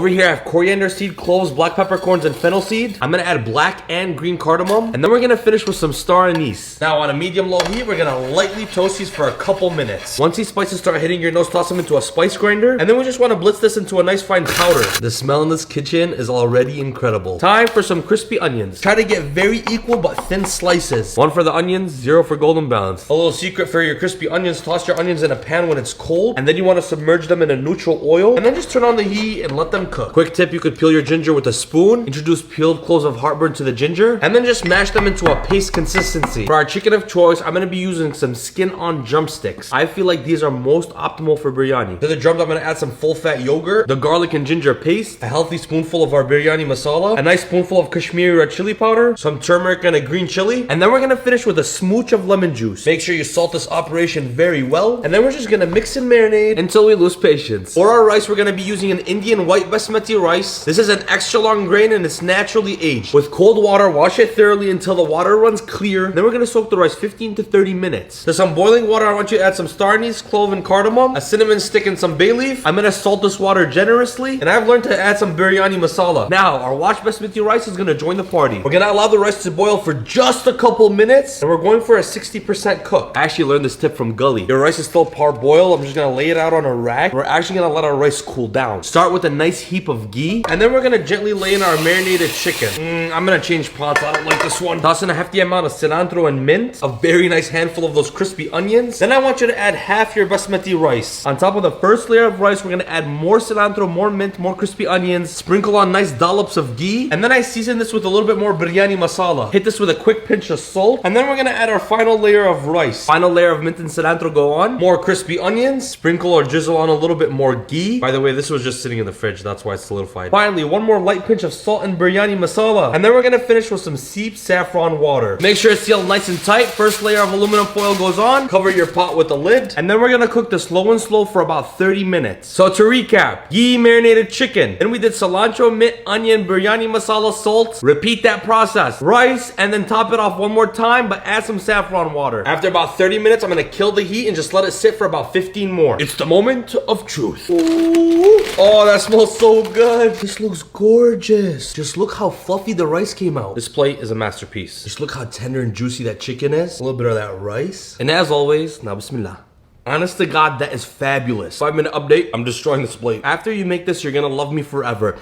Over here, I have coriander seed, cloves, black peppercorns, and fennel seed. I'm gonna add black and green cardamom. And then we're gonna finish with some star anise. Now, on a medium-low heat, we're gonna lightly toast these for a couple minutes. Once these spices start hitting your nose, toss them into a spice grinder. And then we just wanna blitz this into a nice fine powder. The smell in this kitchen is already incredible. Time for some crispy onions. Try to get very equal but thin slices. 1 for the onions, 0 for golden balance. A little secret for your crispy onions: toss your onions in a pan when it's cold. And then you wanna submerge them in a neutral oil. And then just turn on the heat and let them cook. Quick tip, you could peel your ginger with a spoon, introduce peeled cloves of heartburn to the ginger, and then just mash them into a paste consistency. For our chicken of choice, I'm gonna be using some skin-on drumsticks. I feel like these are most optimal for biryani. To the drums, I'm gonna add some full-fat yogurt, the garlic and ginger paste, a healthy spoonful of our biryani masala, a nice spoonful of Kashmiri red chili powder, some turmeric and a green chili, and then we're gonna finish with a smooch of lemon juice. Make sure you salt this operation very well, and then we're just gonna mix and marinate until we lose patience. For our rice, we're gonna be using an Indian white basmati rice. This is an extra long grain and it's naturally aged. With cold water, wash it thoroughly until the water runs clear. Then we're gonna soak the rice 15 to 30 minutes. To some boiling water, I want you to add some star anise, clove, and cardamom, a cinnamon stick, and some bay leaf. I'm gonna salt this water generously, and I've learned to add some biryani masala. Now, our washed basmati rice is gonna join the party. We're gonna allow the rice to boil for just a couple minutes, and we're going for a 60% cook. I actually learned this tip from Gully. Your rice is still parboiled. I'm just gonna lay it out on a rag. We're actually gonna let our rice cool down. Start with a nice heap of ghee, and then we're gonna gently lay in our marinated chicken. I'm gonna change pots. I don't like this one. Toss in a hefty amount of cilantro and mint, a very nice handful of those crispy onions. Then I want you to add half your basmati rice. On top of the first layer of rice, we're gonna add more cilantro, more mint, more crispy onions, sprinkle on nice dollops of ghee, and then I season this with a little bit more biryani masala. Hit this with a quick pinch of salt, and then we're gonna add our final layer of rice. Final layer of mint and cilantro go on. More crispy onions, sprinkle or drizzle on a little bit more ghee. By the way, this was just sitting in the fridge, that's why it's solidified. Finally, one more light pinch of salt and biryani masala, and then we're gonna finish with some seeped saffron water. Make sure it's sealed nice and tight. First layer of aluminum foil goes on. Cover your pot with the lid, and then we're gonna cook this low and slow for about 30 minutes. So to recap, ghee marinated chicken, then we did cilantro, mint, onion, biryani masala, salt. Repeat that process. Rice, and then top it off one more time, but add some saffron water. After about 30 minutes, I'm gonna kill the heat and just let it sit for about 15 more. It's the moment of truth. Ooh. Oh, that smells so good. This looks gorgeous. Just look how fluffy the rice came out. This plate is a masterpiece. Just look how tender and juicy that chicken is. A little bit of that rice. And as always, now bismillah. Honest to God, that is fabulous. 5-minute update, I'm destroying this plate. After you make this, you're gonna love me forever.